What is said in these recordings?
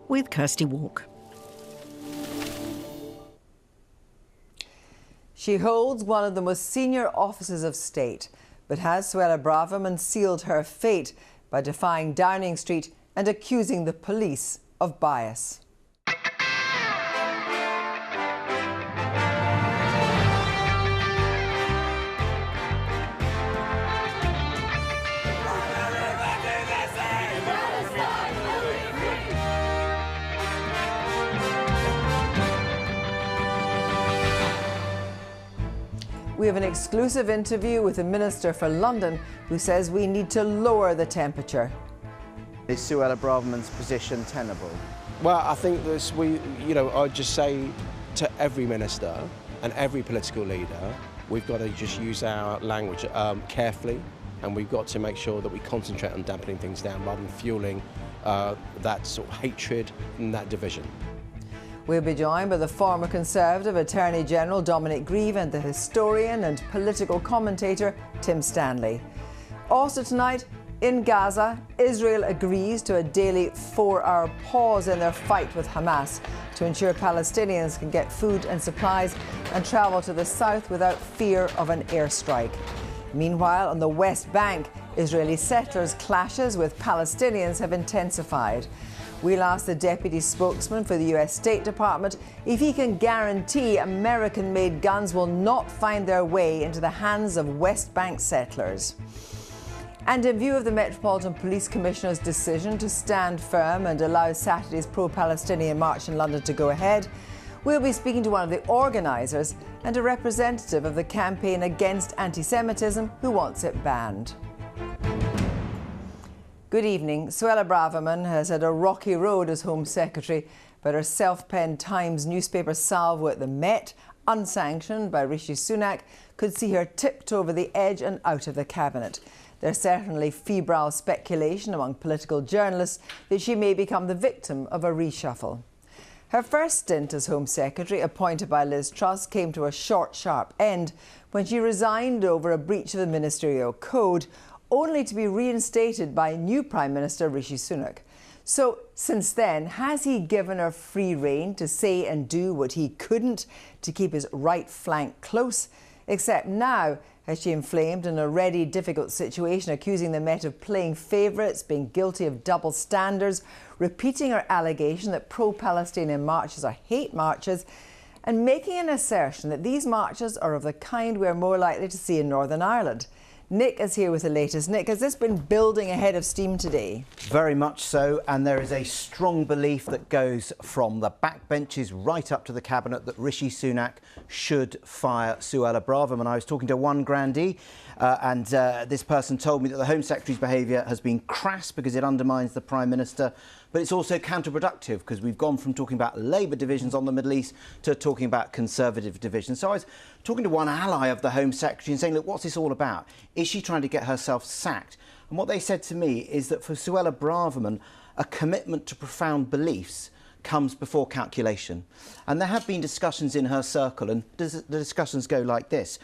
with Kirsty Wark. She holds one of the most senior offices of state, but has Suella Braverman sealed her fate by defying Downing Street and accusing the police of bias. We have an exclusive interview with the Minister for London who says we need to lower the temperature. Is Suella Braverman's position tenable? Well, I think this, I'd just say to every minister and every political leader, we've got to just use our language carefully, and we've got to make sure that we concentrate on dampening things down rather than fueling that sort of hatred and that division. We'll be joined by the former Conservative Attorney General Dominic Grieve and the historian and political commentator Tim Stanley. Also tonight, in Gaza, Israel agrees to a daily 4-hour pause in their fight with Hamas to ensure Palestinians can get food and supplies and travel to the south without fear of an airstrike. Meanwhile, on the West Bank, Israeli settlers' clashes with Palestinians have intensified. We'll ask the deputy spokesman for the US State Department if he can guarantee American-made guns will not find their way into the hands of West Bank settlers. And in view of the Metropolitan Police Commissioner's decision to stand firm and allow Saturday's pro-Palestinian march in London to go ahead, we'll be speaking to one of the organisers and a representative of the campaign against anti-Semitism who wants it banned. Good evening. Suella Braverman has had a rocky road as Home Secretary, but her self-penned Times newspaper salvo at the Met, unsanctioned by Rishi Sunak, could see her tipped over the edge and out of the cabinet. There's certainly febrile speculation among political journalists that she may become the victim of a reshuffle. Her first stint as Home Secretary, appointed by Liz Truss, came to a short, sharp end when she resigned over a breach of the ministerial code, only to be reinstated by new Prime Minister Rishi Sunak. So, since then, has he given her free rein to say and do what he couldn't to keep his right flank close? Except now, has she inflamed an already difficult situation, accusing the Met of playing favourites, being guilty of double standards, repeating her allegation that pro-Palestinian marches are hate marches, and making an assertion that these marches are of the kind we're more likely to see in Northern Ireland. Nick is here with the latest. Nick, has this been building ahead of steam today? Very much so, and there is a strong belief that goes from the backbenches right up to the cabinet that Rishi Sunak should fire Suella Braverman. I was talking to one grandee and this person told me that the Home Secretary's behaviour has been crass because it undermines the Prime Minister, but it's also counterproductive because we've gone from talking about Labour divisions on the Middle East to talking about Conservative divisions. So I was talking to one ally of the Home Secretary and saying, look, what's this all about? Is she trying to get herself sacked? And what they said to me is that for Suella Braverman, a commitment to profound beliefs comes before calculation. And there have been discussions in her circle, and the discussions go like this.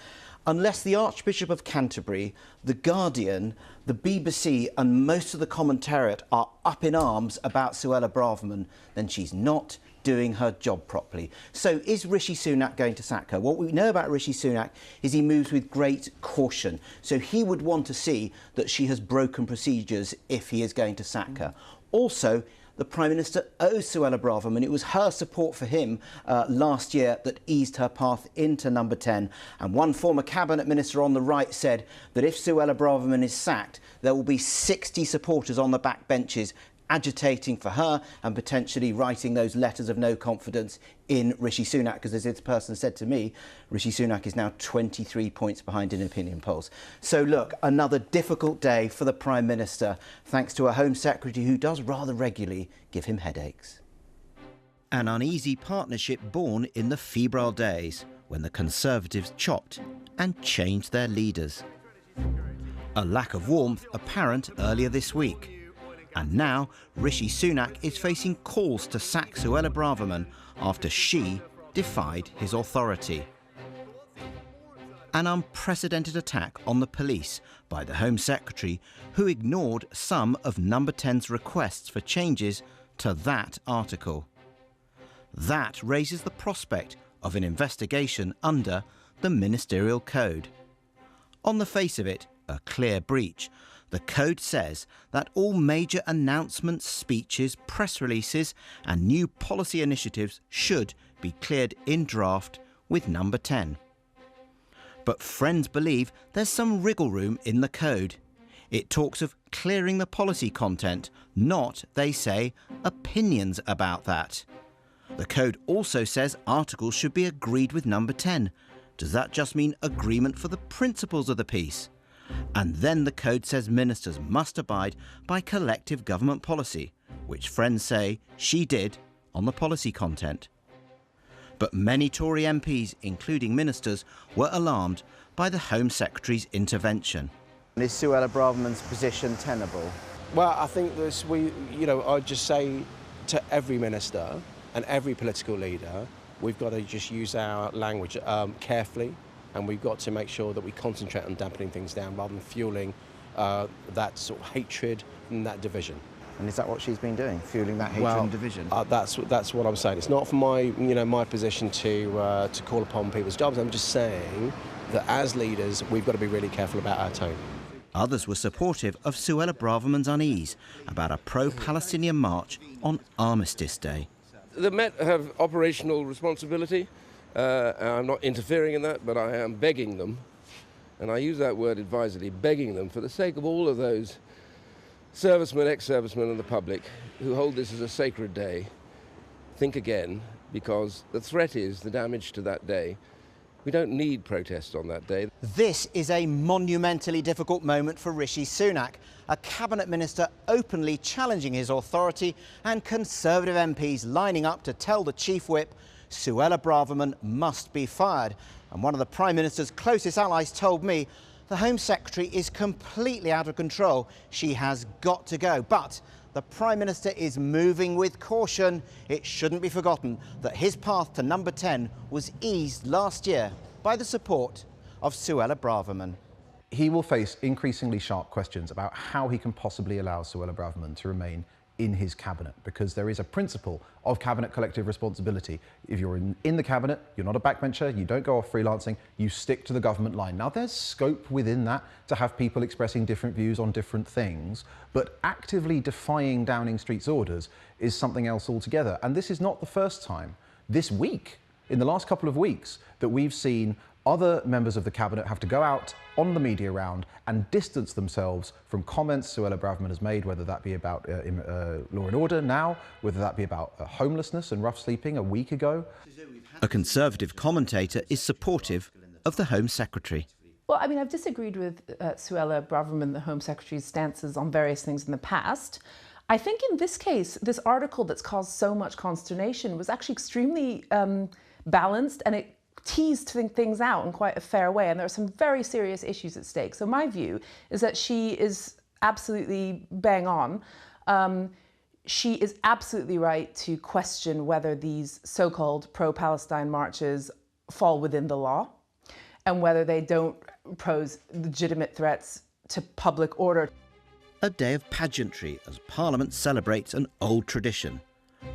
Unless the Archbishop of Canterbury, The Guardian, the BBC and most of the commentariat are up in arms about Suella Braverman, then she's not doing her job properly. So is Rishi Sunak going to sack her? What we know about Rishi Sunak is he moves with great caution. So he would want to see that she has broken procedures if he is going to sack her. Also, the Prime Minister owes Suella Braverman. It was her support for him last year that eased her path into number 10. And one former cabinet minister on the right said that if Suella Braverman is sacked, there will be 60 supporters on the backbenches agitating for her and potentially writing those letters of no confidence in Rishi Sunak, because as this person said to me, Rishi Sunak is now 23 points behind in opinion polls. So look, another difficult day for the Prime Minister, thanks to a Home Secretary who does rather regularly give him headaches. An uneasy partnership born in the febrile days when the Conservatives chopped and changed their leaders. A lack of warmth apparent earlier this week. And now Rishi Sunak is facing calls to sack Suella Braverman after she defied his authority. An unprecedented attack on the police by the Home Secretary, who ignored some of Number 10's requests for changes to that article. That raises the prospect of an investigation under the Ministerial Code. On the face of it, a clear breach. The code says that all major announcements, speeches, press releases and new policy initiatives should be cleared in draft with number 10. But friends believe there's some wriggle room in the code. It talks of clearing the policy content, not, they say, opinions about that. The code also says articles should be agreed with number 10. Does that just mean agreement for the principles of the piece? And then the code says ministers must abide by collective government policy, which friends say she did on the policy content. But many Tory MPs, including ministers, were alarmed by the Home Secretary's intervention. Is Suella Braverman's position tenable? Well, I think this, I'd just say to every minister and every political leader, we've got to just use our language carefully, and we've got to make sure that we concentrate on dampening things down rather than fueling that sort of hatred and that division. And is that what she's been doing, fueling that hatred and division? That's what I'm saying. It's not for my position to call upon people's jobs. I'm just saying that as leaders, we've got to be really careful about our tone. Others were supportive of Suella Braverman's unease about a pro-Palestinian march on Armistice Day. The Met have operational responsibility. I'm not interfering in that, but I am begging them, and I use that word advisedly, begging them for the sake of all of those servicemen, ex-servicemen and the public who hold this as a sacred day, think again, because the threat is the damage to that day. We don't need protests on that day. This is a monumentally difficult moment for Rishi Sunak, a cabinet minister openly challenging his authority and Conservative MPs lining up to tell the chief whip Suella Braverman must be fired. And one of the Prime Minister's closest allies told me the Home Secretary is completely out of control. She has got to go. But the Prime Minister is moving with caution. It shouldn't be forgotten that his path to number 10 was eased last year by the support of Suella Braverman. He will face increasingly sharp questions about how he can possibly allow Suella Braverman to remain in his cabinet, because there is a principle of cabinet collective responsibility. If you're in the cabinet, you're not a backbencher, you don't go off freelancing, you stick to the government line. Now, there's scope within that to have people expressing different views on different things, but actively defying Downing Street's orders is something else altogether. And this is not the first time this week, in the last couple of weeks, that we've seen other members of the cabinet have to go out on the media round and distance themselves from comments Suella Braverman has made, whether that be about law and order now, whether that be about homelessness and rough sleeping a week ago. A Conservative commentator is supportive of the Home Secretary. Well, I mean, I've disagreed with Suella Braverman, the Home Secretary's stances on various things in the past. I think in this case, this article that's caused so much consternation was actually extremely balanced, and it teased things out in quite a fair way, and there are some very serious issues at stake. So my view is that she is absolutely bang on. She is absolutely right to question whether these so-called pro-Palestine marches fall within the law and whether they don't pose legitimate threats to public order. A day of pageantry as Parliament celebrates an old tradition,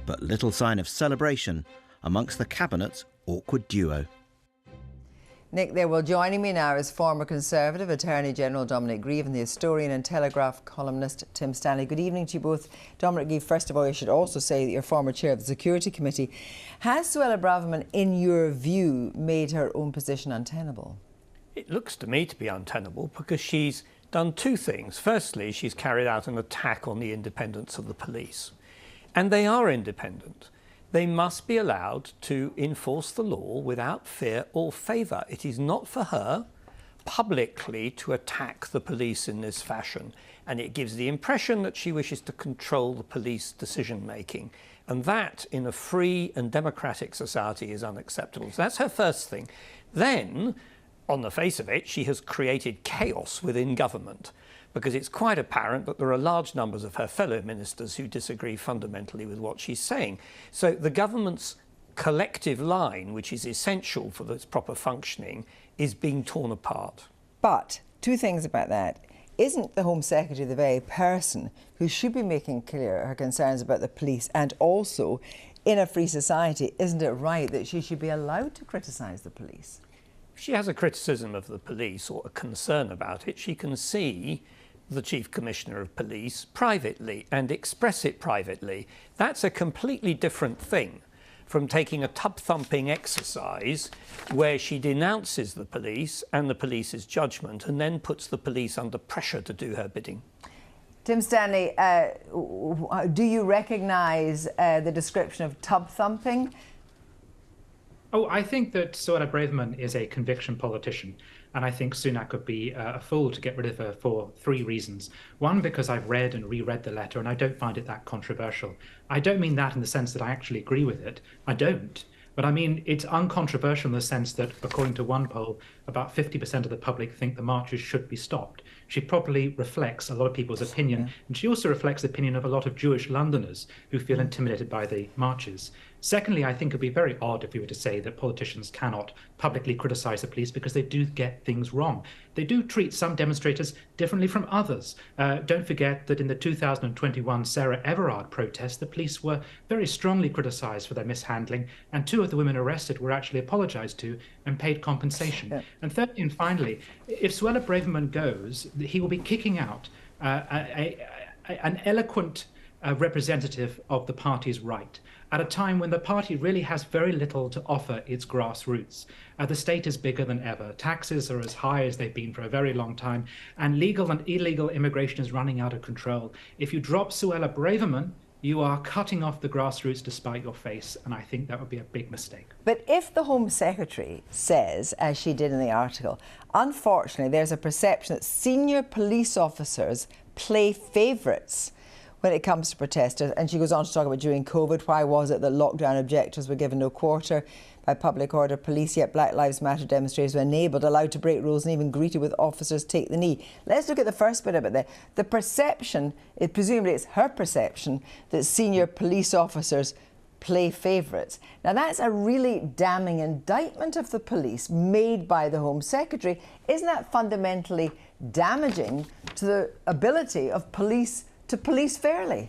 but little sign of celebration amongst the Cabinet's awkward duo. Nick there. Well, joining me now is former Conservative Attorney General Dominic Grieve and the historian and Telegraph columnist Tim Stanley. Good evening to you both. Dominic Grieve, first of all, you should also say that you're former chair of the Security Committee. Has Suella Braverman, in your view, made her own position untenable? It looks to me to be untenable because she's done two things. Firstly, she's carried out an attack on the independence of the police. And they are independent. They must be allowed to enforce the law without fear or favour. It is not for her publicly to attack the police in this fashion, and it gives the impression that she wishes to control the police decision-making. And that, in a free and democratic society, is unacceptable. So that's her first thing. Then, on the face of it, she has created chaos within government, because it's quite apparent that there are large numbers of her fellow ministers who disagree fundamentally with what she's saying. So the government's collective line, which is essential for its proper functioning, is being torn apart. But two things about that. isn't the Home Secretary the very person who should be making clear her concerns about the police? And also, in a free society, isn't it right that she should be allowed to criticise the police? If she has a criticism of the police or a concern about it, she can see the Chief Commissioner of Police privately and express it privately. That's a completely different thing from taking a tub-thumping exercise where she denounces the police and the police's judgment and then puts the police under pressure to do her bidding. Tim Stanley, do you recognise the description of tub-thumping? Oh, I think that Suella Braverman is a conviction politician, and I think Sunak would be a fool to get rid of her for 3 reasons. One, because I've read and reread the letter, and I don't find it that controversial. I don't mean that in the sense that I actually agree with it. I don't. But I mean, it's uncontroversial in the sense that, according to one poll, about 50% of the public think the marches should be stopped. She probably reflects a lot of people's opinion, and she also reflects the opinion of a lot of Jewish Londoners who feel intimidated by the marches. Secondly, I think it would be very odd if we were to say that politicians cannot publicly criticise the police because they do get things wrong. They do treat some demonstrators differently from others. Don't forget that in the 2021 Sarah Everard protest, the police were very strongly criticised for their mishandling, and 2 of the women arrested were actually apologised to and paid compensation. Yeah. And thirdly and finally, if Suella Braverman goes, he will be kicking out an eloquent representative of the party's right, at a time when the party really has very little to offer its grassroots. The state is bigger than ever. Taxes are as high as they've been for a very long time, and legal and illegal immigration is running out of control. If you drop Suella Braverman, you are cutting off the grassroots to spite your face, and I think that would be a big mistake. But if the Home Secretary says, as she did in the article, unfortunately there's a perception that senior police officers play favourites when it comes to protesters, and she goes on to talk about during COVID, why was it that lockdown objectors were given no quarter by public order police, yet Black Lives Matter demonstrators were enabled, allowed to break rules and even greeted with officers take the knee. Let's look at the first bit about the perception, presumably it's her perception, that senior police officers play favourites. Now that's a really damning indictment of the police made by the Home Secretary. Isn't that fundamentally damaging to the ability of police to police fairly?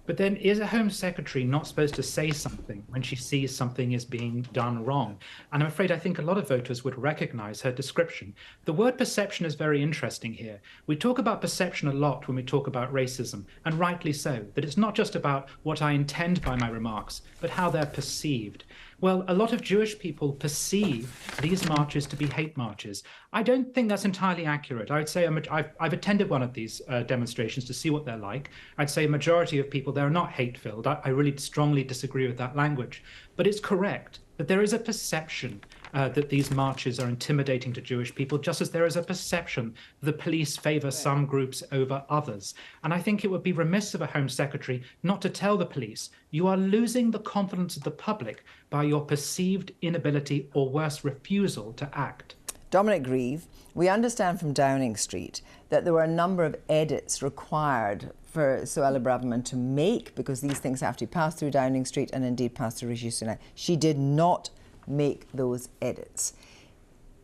But then is a Home Secretary not supposed to say something when she sees something is being done wrong? And I'm afraid I think a lot of voters would recognise her description. The word perception is very interesting here. We talk about perception a lot when we talk about racism, and rightly so, that it's not just about what I intend by my remarks, but how they're perceived. Well, a lot of Jewish people perceive these marches to be hate marches. I don't think that's entirely accurate. I would say I've attended one of these demonstrations to see what they're like. I'd say a majority of people there are not hate-filled. I really strongly disagree with that language. But it's correct that there is a perception that these marches are intimidating to Jewish people, just as there is a perception that the police favour some groups over others. And I think it would be remiss of a Home Secretary not to tell the police, you are losing the confidence of the public by your perceived inability or worse, refusal to act. Dominic Grieve, we understand from Downing Street that there were a number of edits required for Suella Braverman to make, because these things have to pass through Downing Street and indeed pass through Rishi Sunak. She did not make those edits.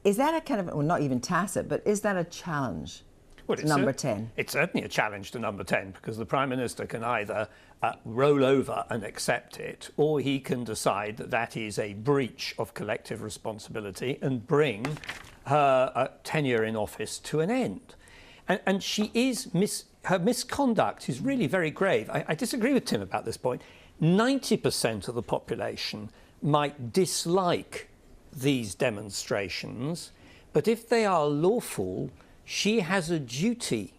Is that a kind of, well, not even tacit, but is that a challenge to number 10? It's certainly a challenge to number 10, because the Prime Minister can either roll over and accept it, or he can decide that that is a breach of collective responsibility and bring her tenure in office to an end. And she is her misconduct is really very grave. I disagree with Tim about this point. 90% of the population might dislike these demonstrations, but if they are lawful, she has a duty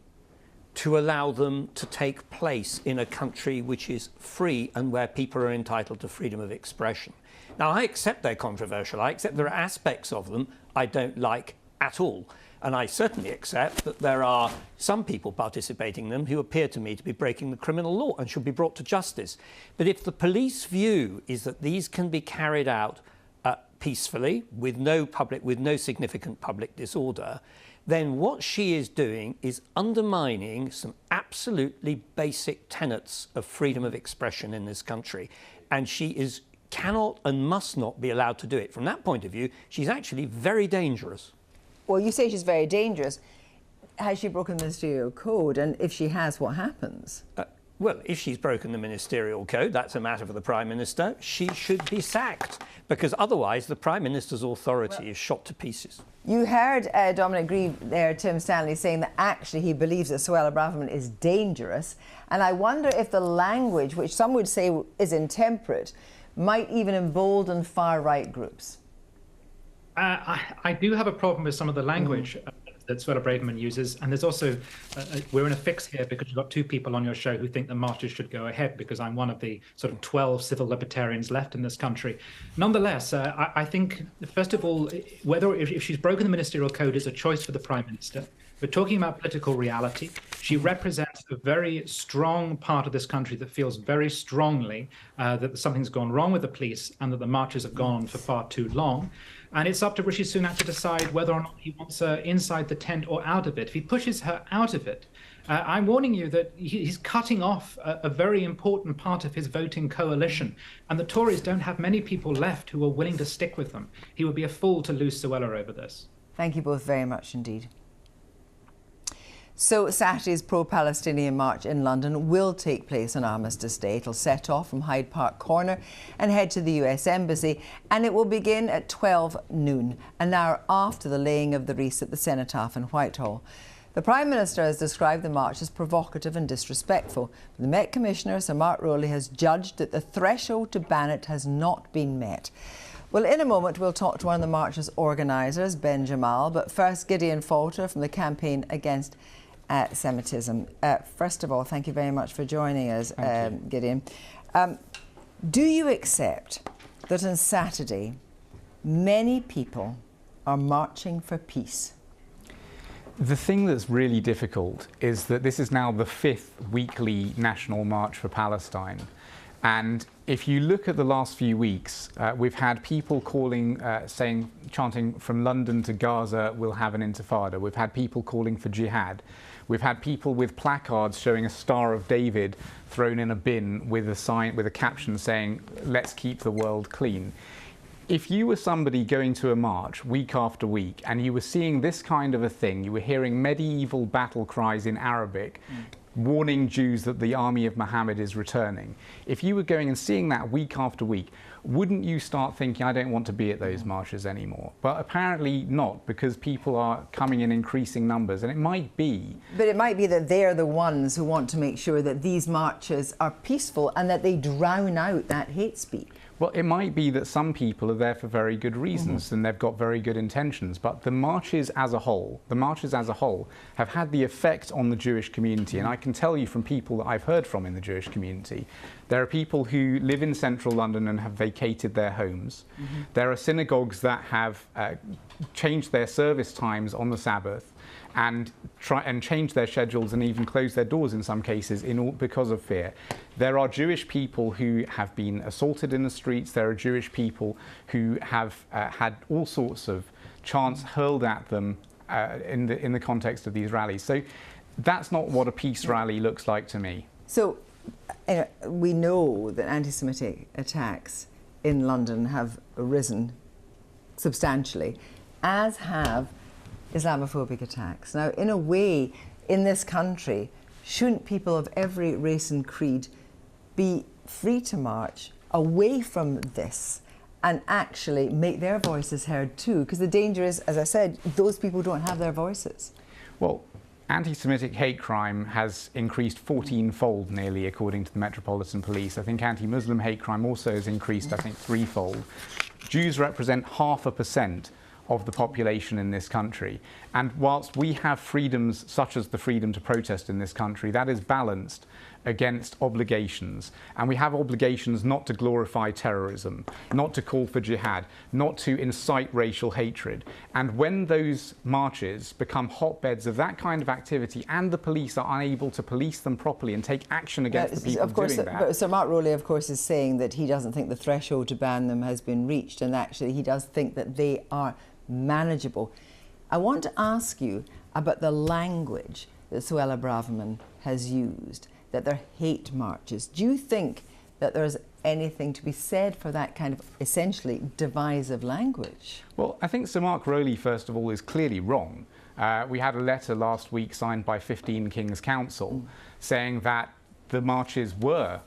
to allow them to take place in a country which is free and where people are entitled to freedom of expression. Now, I accept they're controversial. I accept there are aspects of them I don't like at all. And I certainly accept that there are some people participating in them who appear to me to be breaking the criminal law and should be brought to justice. But if the police view is that these can be carried out peacefully, with no significant public disorder, then what she is doing is undermining some absolutely basic tenets of freedom of expression in this country. And she cannot and must not be allowed to do it. From that point of view, she's actually very dangerous. Well, you say she's very dangerous. has she broken the ministerial code? And if she has, what happens? Well, if she's broken the ministerial code, that's a matter for the Prime Minister. She should be sacked, because otherwise the Prime Minister's authority is shot to pieces. You heard Dominic Grieve there, Tim Stanley, saying that actually he believes that Suella Braverman is dangerous. And I wonder if the language, which some would say is intemperate, might even embolden far-right groups. I do have a problem with some of the language that Suella Braverman uses, and there's also we're in a fix here because you've got two people on your show who think the marches should go ahead, because I'm one of the sort of 12 civil libertarians left in this country. Nonetheless, I think, first of all, whether if she's broken the ministerial code is a choice for the Prime Minister. We're talking about political reality. She represents a very strong part of this country that feels very strongly that something's gone wrong with the police and that the marches have gone on for far too long. And it's up to Rishi Sunak to decide whether or not he wants her inside the tent or out of it. If he pushes her out of it, I'm warning you that he's cutting off a very important part of his voting coalition. And the Tories don't have many people left who are willing to stick with them. He would be a fool to lose Suella over this. Thank you both very much indeed. So Saturday's pro-Palestinian march in London will take place on Armistice Day. It'll set off from Hyde Park Corner and head to the US Embassy, and it will begin at 12 noon, an hour after the laying of the wreaths at the Cenotaph in Whitehall. The Prime Minister has described the march as provocative and disrespectful. The Met Commissioner, Sir Mark Rowley, has judged that the threshold to ban it has not been met. Well, in a moment, we'll talk to one of the march's organisers, Ben Jamal, but first, Gideon Falter from the Campaign Against Semitism. First of all, thank you very much for joining us, Gideon. Do you accept that on Saturday many people are marching for peace? The thing that's really difficult is that this is now the 5th weekly national march for Palestine. And if you look at the last few weeks, we've had people calling, chanting from London to Gaza, we'll have an intifada. We've had people calling for jihad. We've had people with placards showing a Star of David thrown in a bin with a sign, with a caption saying, let's keep the world clean. If you were somebody going to a march week after week and you were seeing this kind of a thing, you were hearing medieval battle cries in Arabic, warning Jews that the army of Muhammad is returning. If you were going and seeing that week after week, wouldn't you start thinking, I don't want to be at those marches anymore? But apparently not, because people are coming in increasing numbers, and it might be. But it might be that they're the ones who want to make sure that these marches are peaceful and that they drown out that hate speech. Well, it might be that some people are there for very good reasons and they've got very good intentions, but the marches as a whole have had the effect on the Jewish community. And I can tell you from people that I've heard from in the Jewish community, there are people who live in central London and have vacated their homes. There are synagogues that have changed their service times on the Sabbath and change their schedules and even close their doors in some cases because of fear. There are Jewish people who have been assaulted in the streets. There are Jewish people who have had all sorts of chants hurled at them in the context of these rallies. So that's not what a peace rally looks like to me. So we know that anti-Semitic attacks in London have risen substantially, as have Islamophobic attacks. Now, in a way, in this country, shouldn't people of every race and creed be free to march away from this and actually make their voices heard too? Because the danger is, as I said, those people don't have their voices. Well, anti-Semitic hate crime has increased 14-fold nearly, according to the Metropolitan Police. I think anti-Muslim hate crime also has increased, I think, 3-fold. Jews represent 0.5% of the population in this country. And whilst we have freedoms such as the freedom to protest in this country, that is balanced against obligations. And we have obligations not to glorify terrorism, not to call for jihad, not to incite racial hatred. And when those marches become hotbeds of that kind of activity and the police are unable to police them properly and take action against the people doing that. But Sir Mark Rowley, of course, is saying that he doesn't think the threshold to ban them has been reached, and actually he does think that they are manageable. I want to ask you about the language that Suella Braverman has used, that they're hate marches. Do you think that there's anything to be said for that kind of essentially divisive language? Well, I think Sir Mark Rowley, first of all, is clearly wrong. We had a letter last week signed by 15 King's Council saying that the marches were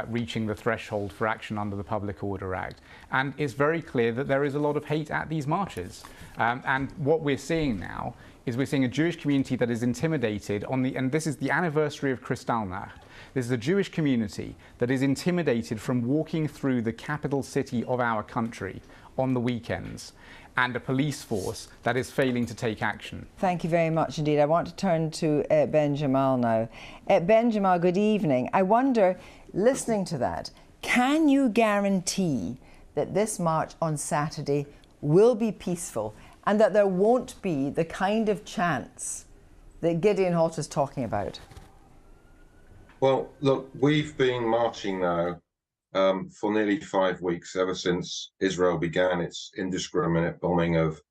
reaching the threshold for action under the Public Order Act. And it's very clear that there is a lot of hate at these marches. And what we're seeing now is we're seeing a Jewish community that is intimidated and this is the anniversary of Kristallnacht. This is a Jewish community that is intimidated from walking through the capital city of our country on the weekends, and a police force that is failing to take action. Thank you very much indeed. I want to turn to Ben Jamal now. Ben Jamal, good evening. I wonder, listening to that, can you guarantee that this march on Saturday will be peaceful and that there won't be the kind of chants that Gideon Holt is talking about? Well, look, we've been marching now for nearly 5 weeks, ever since Israel began its indiscriminate bombing of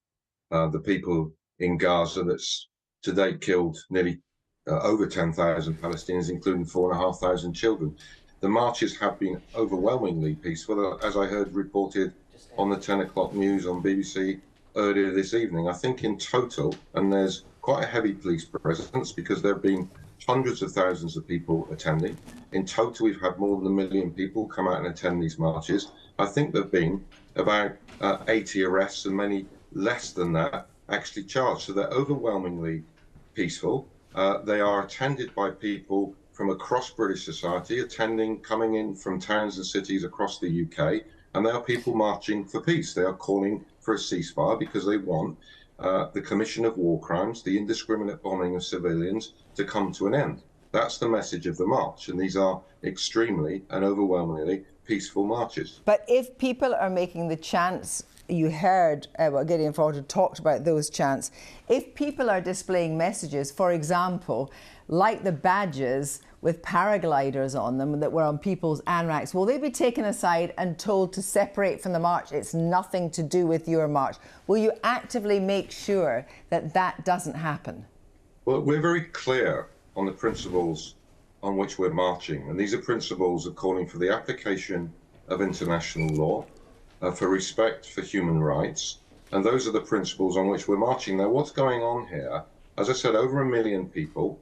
the people in Gaza that's to date killed nearly over 10,000 Palestinians, including 4,500 children. The marches have been overwhelmingly peaceful, as I heard reported on the 10 o'clock news on BBC earlier this evening. I think in total, and there's quite a heavy police presence because there have been hundreds of thousands of people attending. In total, we've had more than 1 million people come out and attend these marches. I think there have been about 80 arrests and many less than that actually charged. So they're overwhelmingly peaceful. They are attended by people from across British society, coming in from towns and cities across the UK, and they are people marching for peace. They are calling for a ceasefire because they want the commission of war crimes, the indiscriminate bombing of civilians, to come to an end. That's the message of the march, and these are extremely and overwhelmingly peaceful marches. But if people are making the chants, you heard what Gideon Ford talked about those chants, if people are displaying messages, for example, like the badges with paragliders on them that were on people's anraks, will they be taken aside and told to separate from the march? It's nothing to do with your march. Will you actively make sure that that doesn't happen? Well, we're very clear on the principles on which we're marching, and these are principles of calling for the application of international law, for respect for human rights, and those are the principles on which we're marching. Now, what's going on here? As I said, over 1 million people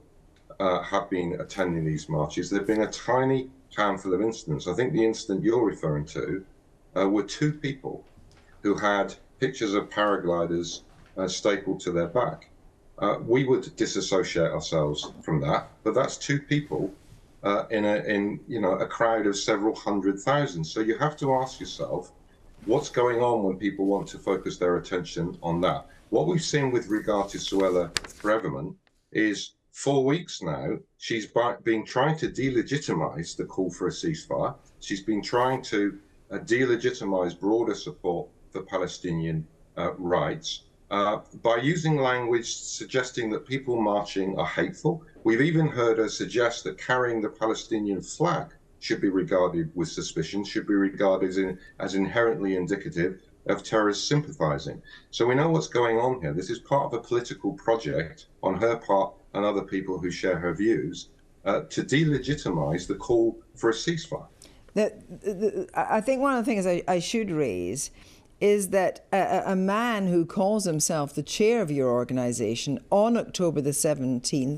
have been attending these marches. There have been a tiny handful of incidents. I think the incident you're referring to were 2 people who had pictures of paragliders stapled to their back. We would disassociate ourselves from that, but that's 2 people in a crowd of several 100,000. So you have to ask yourself, what's going on when people want to focus their attention on that? What we've seen with regard to Suella Braverman is 4 weeks now, she's been trying to delegitimize the call for a ceasefire. She's been trying to delegitimize broader support for Palestinian rights by using language suggesting that people marching are hateful. We've even heard her suggest that carrying the Palestinian flag should be regarded with suspicion, should be regarded as inherently indicative of terrorist sympathizing. So we know what's going on here. This is part of a political project on her part and other people who share her views to delegitimize the call for a ceasefire. I think one of the things I should raise is that a man who calls himself the chair of your organisation on October the 7th,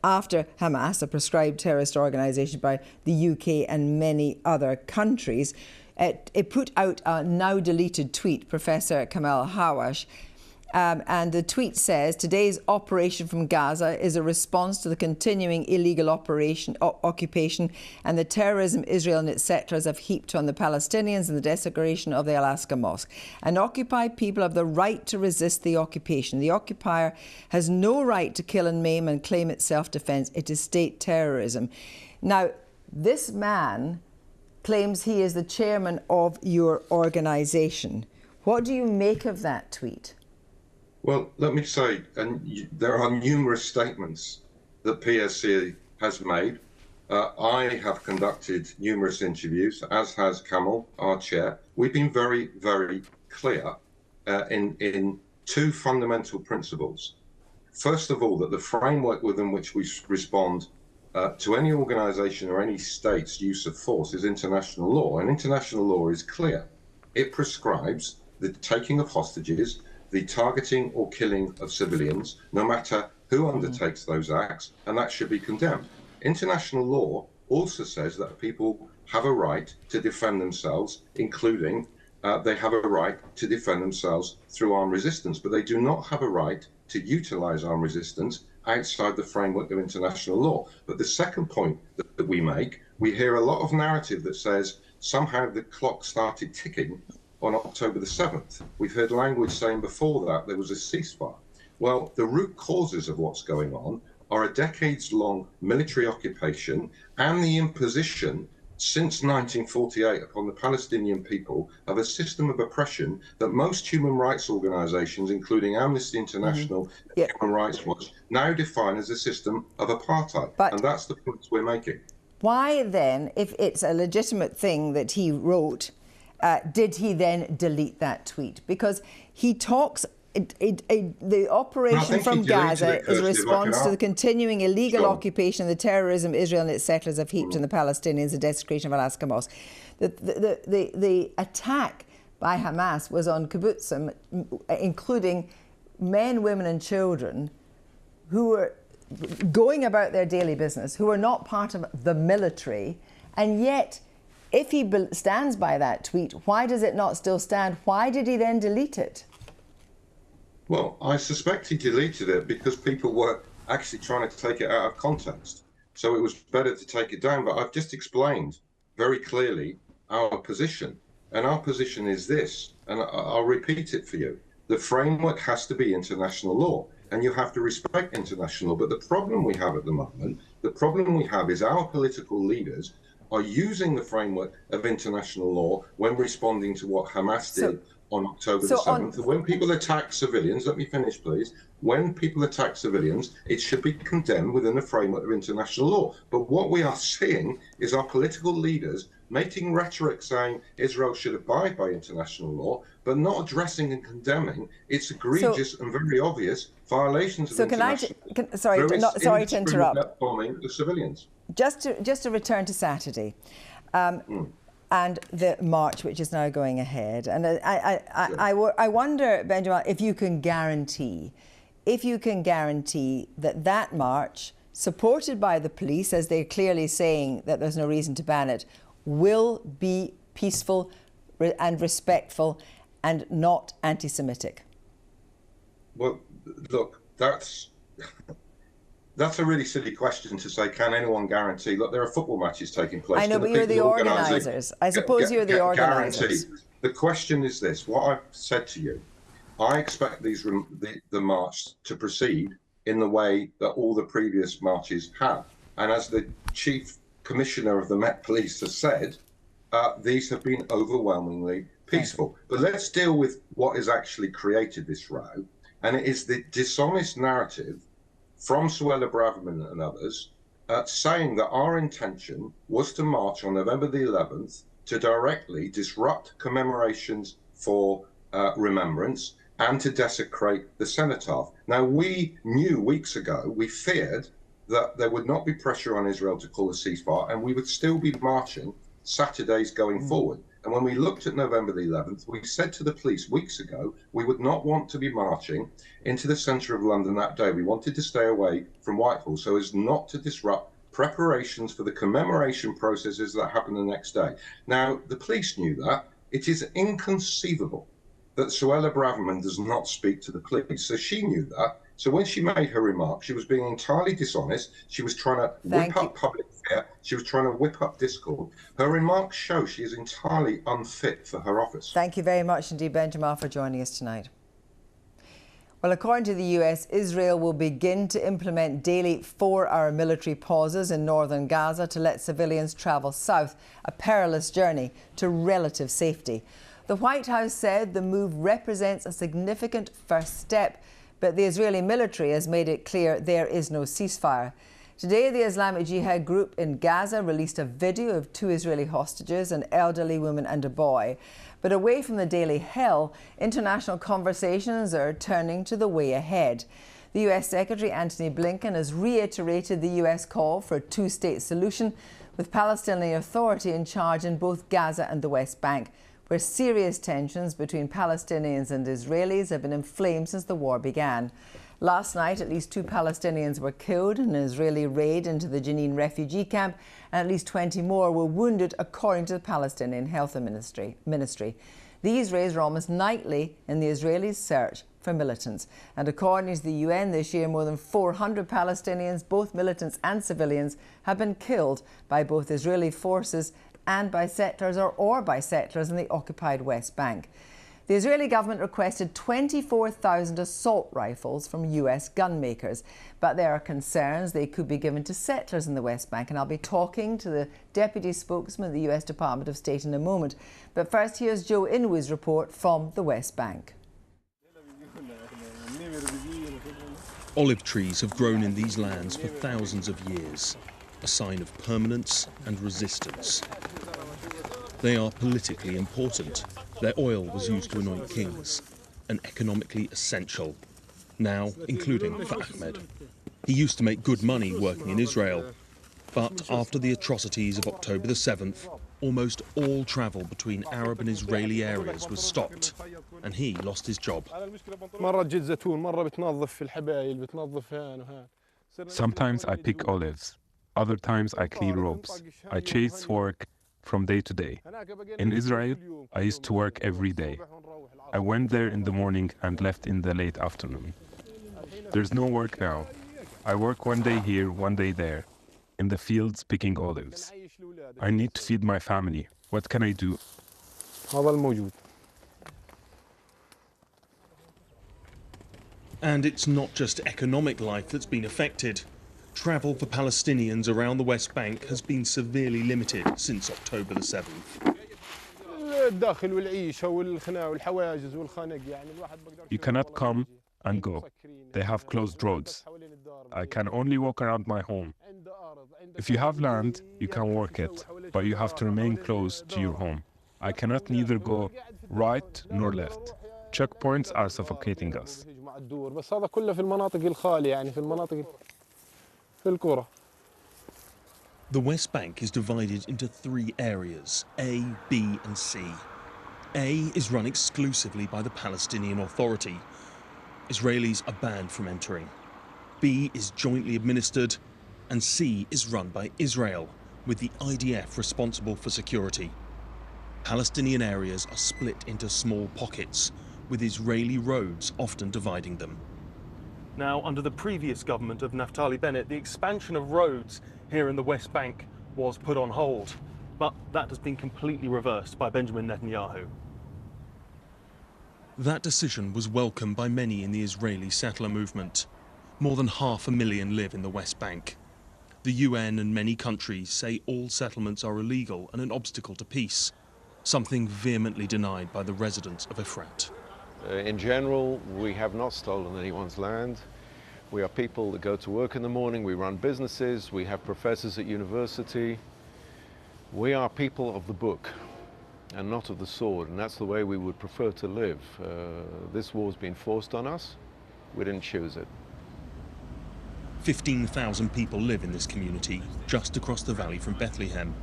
after Hamas, a proscribed terrorist organisation by the UK and many other countries, it put out a now deleted tweet, Professor Kamal Hawash, and the tweet says, today's operation from Gaza is a response to the continuing illegal occupation and the terrorism Israel and its settlers have heaped on the Palestinians and the desecration of the Al-Aqsa Mosque. And occupied people have the right to resist the occupation. The occupier has no right to kill and maim and claim it's self-defense. It is state terrorism. Now, this man claims he is the chairman of your organisation. What do you make of that tweet? Well, let me say, and there are numerous statements that PSC has made. I have conducted numerous interviews, as has Kamal, our chair. We've been very, very clear in 2 fundamental principles. First of all, that the framework within which we respond to any organisation or any state's use of force is international law, and international law is clear. It prescribes the taking of hostages the targeting or killing of civilians, no matter who undertakes those acts, and that should be condemned. International law also says that people have a right to defend themselves, including they have a right to defend themselves through armed resistance, but they do not have a right to utilize armed resistance outside the framework of international law. But the second point that we make, we hear a lot of narrative that says somehow the clock started ticking on October the 7th. We've heard language saying before that there was a ceasefire. Well, the root causes of what's going on are a decades-long military occupation and the imposition since 1948 upon the Palestinian people of a system of oppression that most human rights organisations, including Amnesty International and Human Rights Watch, now define as a system of apartheid. And that's the point we're making. Why then, if it's a legitimate thing that he wrote, did he then delete that tweet? Because he talks... the operation from Gaza is a response to the continuing illegal occupation and the terrorism Israel and its settlers have heaped on the Palestinians, the desecration of Al-Aqsa Mosque. The attack by Hamas was on kibbutzim, including men, women and children who were going about their daily business, who were not part of the military, and yet if he stands by that tweet, why does it not still stand? Why did he then delete it? Well, I suspect he deleted it because people were actually trying to take it out of context. So it was better to take it down. But I've just explained very clearly our position. And our position is this, and I'll repeat it for you. The framework has to be international law, and you have to respect international law. But the problem we have at the moment, is our political leaders are using the framework of international law when responding to what Hamas did on October the 7th. When people attack civilians, let me finish, please. When people attack civilians, it should be condemned within the framework of international law. But what we are seeing is our political leaders making rhetoric saying Israel should abide by international law, but not addressing and condemning its egregious and very obvious violations of international law. Sorry to interrupt. Bombing the civilians. Just to return to Saturday. And the march, which is now going ahead. And I wonder, Benjamin, if you can guarantee that that march, supported by the police, as they're clearly saying that there's no reason to ban it, will be peaceful and respectful and not anti-Semitic. Well, look, that's a really silly question to say, can anyone guarantee? Look, there are football matches taking place. I know, but you're the organisers. I suppose you're the organisers. The question is this. What I've said to you, I expect the march to proceed in the way that all the previous marches have. And as the Chief Commissioner of the Met Police has said, these have been overwhelmingly peaceful. But let's deal with what has actually created this row. And it is the dishonest narrative from Suella Braverman and others, saying that our intention was to march on November the 11th to directly disrupt commemorations for remembrance and to desecrate the cenotaph. Now, we knew weeks ago, we feared that there would not be pressure on Israel to call a ceasefire, and we would still be marching Saturdays going forward. And when we looked at November the 11th, we said to the police weeks ago, we would not want to be marching into the centre of London that day. We wanted to stay away from Whitehall so as not to disrupt preparations for the commemoration processes that happen the next day. Now, the police knew that. It is inconceivable that Suella Braverman does not speak to the police. So she knew that. So when she made her remarks, she was being entirely dishonest. She was trying to whip up public fear. She was trying to whip up discord. Her remarks show she is entirely unfit for her office. Thank you very much indeed, Benjamin, for joining us tonight. Well, according to the US, Israel will begin to implement daily 4-hour military pauses in northern Gaza to let civilians travel south, a perilous journey to relative safety. The White House said the move represents a significant first step, but the Israeli military has made it clear there is no ceasefire. Today, the Islamic Jihad group in Gaza released a video of 2 Israeli hostages, an elderly woman and a boy. But away from the daily hell, international conversations are turning to the way ahead. The US Secretary Antony Blinken has reiterated the US call for a 2-state solution with Palestinian Authority in charge in both Gaza and the West Bank, where serious tensions between Palestinians and Israelis have been inflamed since the war began. Last night, at least 2 Palestinians were killed in an Israeli raid into the Jenin refugee camp, and at least 20 more were wounded, according to the Palestinian Health Ministry. These raids are almost nightly in the Israelis' search for militants. And according to the UN, this year more than 400 Palestinians, both militants and civilians, have been killed by both Israeli forces and by settlers or by settlers in the occupied West Bank. The Israeli government requested 24,000 assault rifles from US gun makers, but there are concerns they could be given to settlers in the West Bank. And I'll be talking to the deputy spokesman of the US Department of State in a moment. But first, here's Joe Inouye's report from the West Bank. Olive trees have grown in these lands for thousands of years, a sign of permanence and resistance. They are politically important. Their oil was used to anoint kings, and economically essential, now including for Ahmed. He used to make good money working in Israel, but after the atrocities of October the 7th, almost all travel between Arab and Israeli areas was stopped, and he lost his job. Sometimes I pick olives, other times I clean ropes. I chase work from day to day. In Israel, I used to work every day. I went there in the morning and left in the late afternoon. There's no work now. I work one day here, one day there, in the fields picking olives. I need to feed my family. What can I do? And it's not just economic life that's been affected. Travel for Palestinians around the West Bank has been severely limited since October the 7th. You cannot come and go. They have closed roads. I can only walk around my home. If you have land, you can work it, but you have to remain close to your home. I cannot neither go right nor left. Checkpoints are suffocating us. The West Bank is divided into 3 areas, A, B and C. A is run exclusively by the Palestinian Authority. Israelis are banned from entering. B is jointly administered, and C is run by Israel, with the IDF responsible for security. Palestinian areas are split into small pockets, with Israeli roads often dividing them. Now, under the previous government of Naftali Bennett, the expansion of roads here in the West Bank was put on hold, but that has been completely reversed by Benjamin Netanyahu. That decision was welcomed by many in the Israeli settler movement. More than 500,000 live in the West Bank. The UN and many countries say all settlements are illegal and an obstacle to peace, something vehemently denied by the residents of Efrat. In general, we have not stolen anyone's land. We are people that go to work in the morning, we run businesses, we have professors at university. We are people of the book and not of the sword, and that's the way we would prefer to live. This war's been forced on us. We didn't choose it. 15,000 people live in this community, just across the valley from Bethlehem.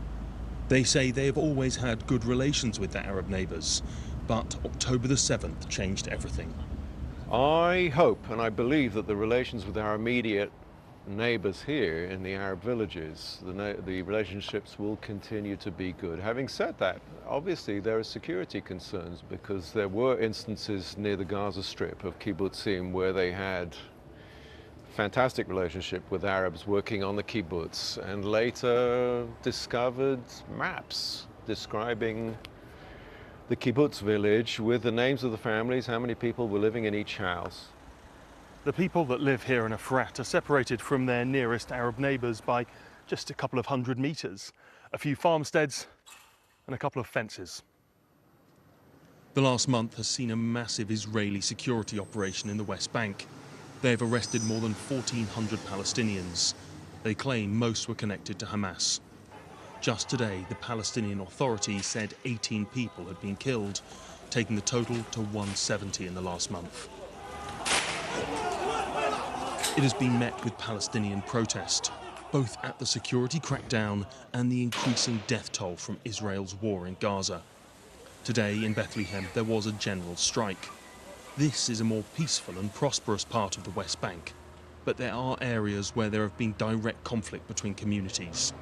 They say they have always had good relations with their Arab neighbours, but October the 7th changed everything. I hope and I believe that the relations with our immediate neighbours here in the Arab villages, the relationships will continue to be good. Having said that, obviously there are security concerns, because there were instances near the Gaza Strip of kibbutzim where they had fantastic relationship with Arabs working on the kibbutz, and later discovered maps describing the kibbutz village with the names of the families, how many people were living in each house. The people that live here in Efrat are separated from their nearest Arab neighbours by just a couple of 100 metres, a few farmsteads and a couple of fences. The last month has seen a massive Israeli security operation in the West Bank. They have arrested more than 1,400 Palestinians. They claim most were connected to Hamas. Just today, the Palestinian Authority said 18 people had been killed, taking the total to 170 in the last month. It has been met with Palestinian protest, both at the security crackdown and the increasing death toll from Israel's war in Gaza. Today in Bethlehem there was a general strike. This is a more peaceful and prosperous part of the West Bank, but there are areas where there have been direct conflict between communities.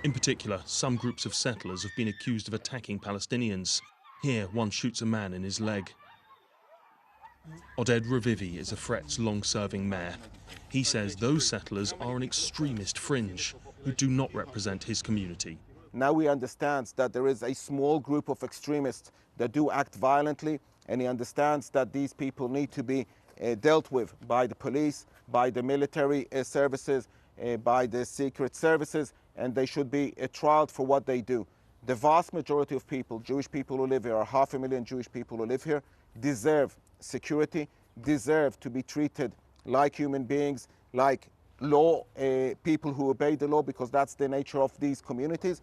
In particular, some groups of settlers have been accused of attacking Palestinians. Here, one shoots a man in his leg. Oded Ravivi is Efret's long-serving mayor. He says those settlers are an extremist fringe who do not represent his community. Now we understand that there is a small group of extremists that do act violently, and he understands that these people need to be dealt with by the police, by the military services, by the secret services, and they should be trialed for what they do. The vast majority of people, Jewish people who live here, are 500,000 Jewish people who live here, deserve security, deserve to be treated like human beings, like law, people who obey the law, because that's the nature of these communities.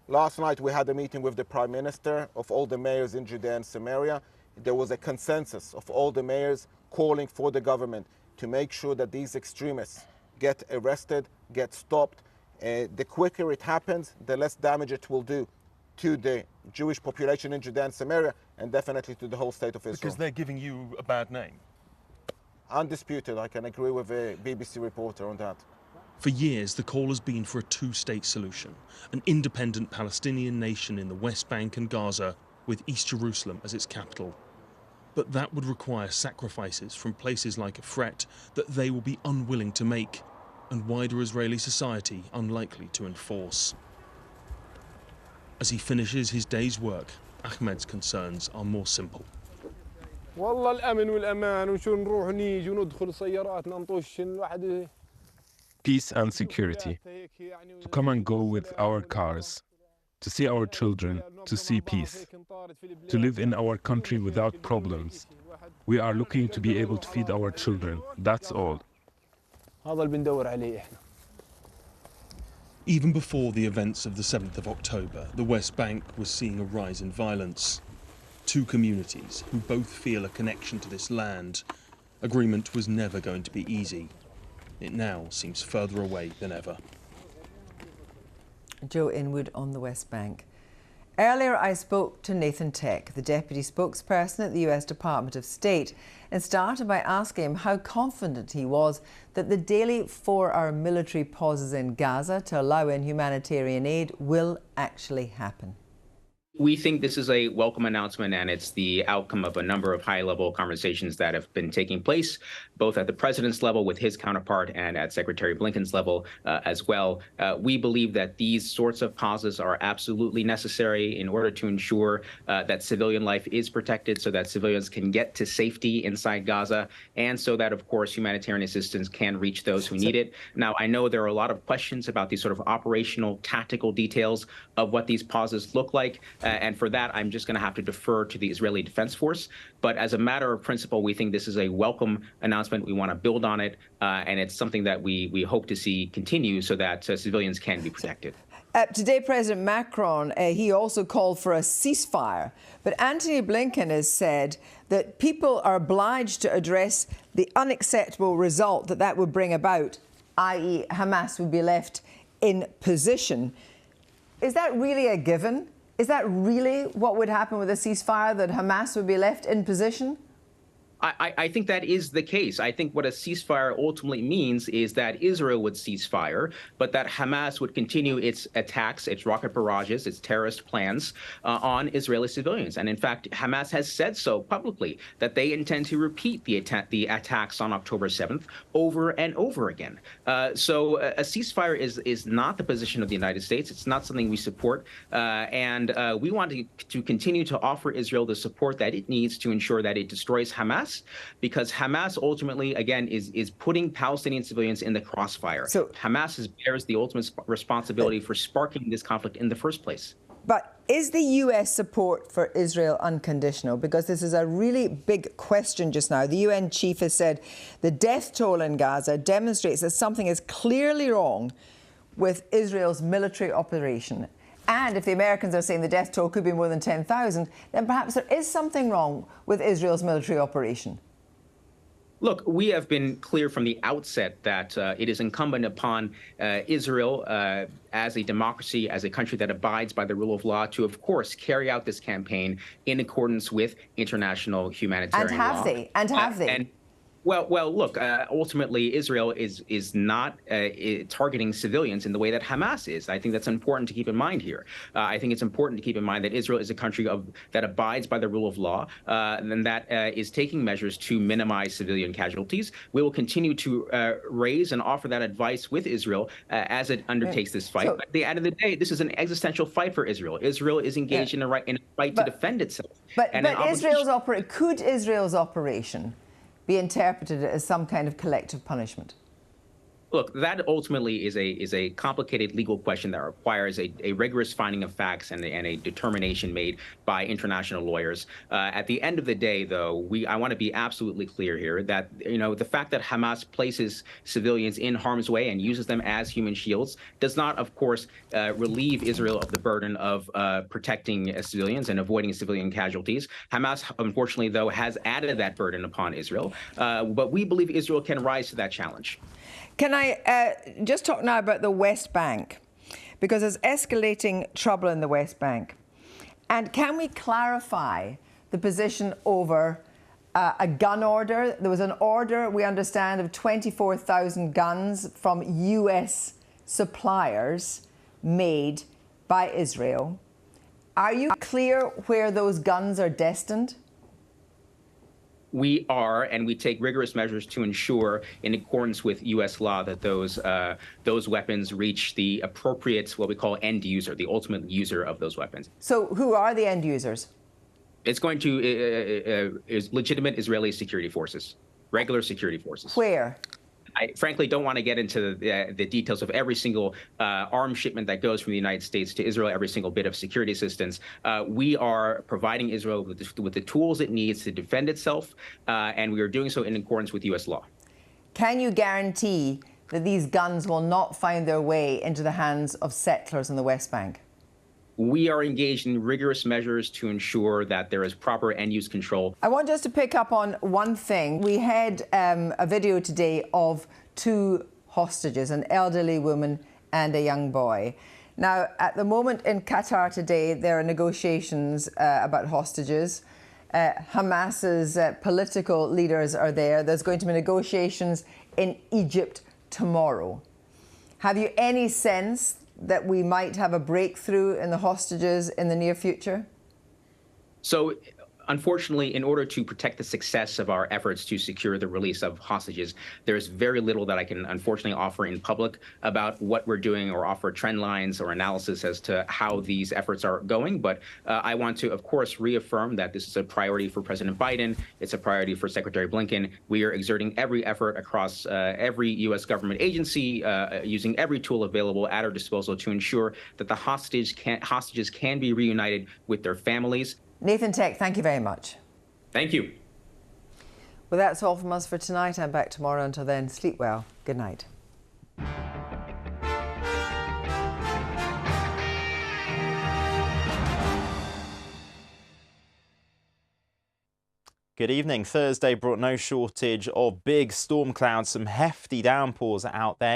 Last night we had a meeting with the Prime Minister of all the mayors in Judea and Samaria. There was a consensus of all the mayors calling for the government to make sure that these extremists get arrested, get stopped. The quicker it happens, the less damage it will do to the Jewish population in Judea and Samaria, and definitely to the whole state of Israel. Because they're giving you a bad name. Undisputed, I can agree with a BBC reporter on that. For years, the call has been for a two-state solution, an independent Palestinian nation in the West Bank and Gaza, with East Jerusalem as its capital. But that would require sacrifices from places like Efret that they will be unwilling to make, and wider Israeli society unlikely to enforce. As he finishes his day's work, Ahmed's concerns are more simple. Peace and security. To come and go with our cars. To see our children, to see peace. To live in our country without problems. We are looking to be able to feed our children, that's all. Even before the events of the 7th of October, the West Bank was seeing a rise in violence. Two communities who both feel a connection to this land. Agreement was never going to be easy. It now seems further away than ever. Joe Inwood on the West Bank. Earlier, I spoke to Nathan Tech, the deputy spokesperson at the US Department of State, and started by asking him how confident he was that the daily 4-hour military pauses in Gaza to allow in humanitarian aid will actually happen. We think this is a welcome announcement, and it's the outcome of a number of high-level conversations that have been taking place, both at the president's level with his counterpart and at Secretary Blinken's level as well. We believe that these sorts of pauses are absolutely necessary in order to ensure that civilian life is protected, so that civilians can get to safety inside Gaza, and so that, of course, humanitarian assistance can reach those who need it. Now, I know there are a lot of questions about these sort of operational, tactical details of what these pauses look like. And for that, I'm just going to have to defer to the Israeli Defense Force. But as a matter of principle, we think this is a welcome announcement. We want to build on it. And it's something that we hope to see continue so that civilians can be protected. Today, President Macron, he also called for a ceasefire. But Antony Blinken has said that people are obliged to address the unacceptable result that would bring about, i.e. Hamas would be left in position. Is that really a given? Is that really what would happen with a ceasefire, that Hamas would be left in position? I think that is the case. I think what a ceasefire ultimately means is that Israel would cease fire, but that Hamas would continue its attacks, its rocket barrages, its terrorist plans on Israeli civilians. And in fact, Hamas has said so publicly, that they intend to repeat the attacks on October 7th over and over again. So a ceasefire is not the position of the United States. It's not something we support. And we want to continue to offer Israel the support that it needs to ensure that it destroys Hamas, because Hamas ultimately, again, is putting Palestinian civilians in the crossfire. So Hamas bears the ultimate responsibility for sparking this conflict in the first place. But is the US support for Israel unconditional? Because this is a really big question just now. The UN chief has said the death toll in Gaza demonstrates that something is clearly wrong with Israel's military operation. And if the Americans are saying the death toll could be more than 10,000, then perhaps there is something wrong with Israel's military operation. Look, we have been clear from the outset that it is incumbent upon Israel as a democracy, as a country that abides by the rule of law, to, of course, carry out this campaign in accordance with international humanitarian law. And have they? Well, look, ultimately, Israel is not targeting civilians in the way that Hamas is. I think that's important to keep in mind here. I think it's important to keep in mind that Israel is a country that abides by the rule of law and that is taking measures to minimize civilian casualties. We will continue to raise and offer that advice with Israel as it undertakes this fight. But at the end of the day, this is an existential fight for Israel. Israel is engaged in a fight to defend itself. But could Israel's operation be interpreted as some kind of collective punishment? Look, that ultimately is a complicated legal question that requires a rigorous finding of facts and a determination made by international lawyers. At the end of the day, though, I want to be absolutely clear here that the fact that Hamas places civilians in harm's way and uses them as human shields does not, of course, relieve Israel of the burden of protecting civilians and avoiding civilian casualties. Hamas, unfortunately, though, has added that burden upon Israel. But we believe Israel can rise to that challenge. Can I just talk now about the West Bank? Because there's escalating trouble in the West Bank. And can we clarify the position over a gun order? There was an order, we understand, of 24,000 guns from US suppliers made by Israel. Are you clear where those guns are destined? We are, and we take rigorous measures to ensure, in accordance with U.S. law, that those weapons reach the appropriate, what we call end user, the ultimate user of those weapons. So who are the end users? It's going to legitimate Israeli security forces, regular security forces. Where? I frankly don't want to get into the details of every single arms shipment that goes from the United States to Israel, every single bit of security assistance. We are providing Israel with the tools it needs to defend itself, and we are doing so in accordance with U.S. law. Can you guarantee that these guns will not find their way into the hands of settlers in the West Bank? We are engaged in rigorous measures to ensure that there is proper end-use control. I want just to pick up on one thing. We had a video today of two hostages, an elderly woman and a young boy. Now, at the moment in Qatar today, there are negotiations about hostages. Hamas's political leaders are there. There's going to be negotiations in Egypt tomorrow. Have you any sense that we might have a breakthrough in the hostages in the near future? So, unfortunately, in order to protect the success of our efforts to secure the release of hostages, there's very little that I can unfortunately offer in public about what we're doing or offer trend lines or analysis as to how these efforts are going. But I want to, of course, reaffirm that this is a priority for President Biden. It's a priority for Secretary Blinken. We are exerting every effort across every U.S. government agency, using every tool available at our disposal to ensure that the hostages can be reunited with their families. Nathan Tech, thank you very much. Thank you. Well, that's all from us for tonight. I'm back tomorrow. Until then, sleep well. Good night. Good evening. Thursday brought no shortage of big storm clouds, some hefty downpours out there.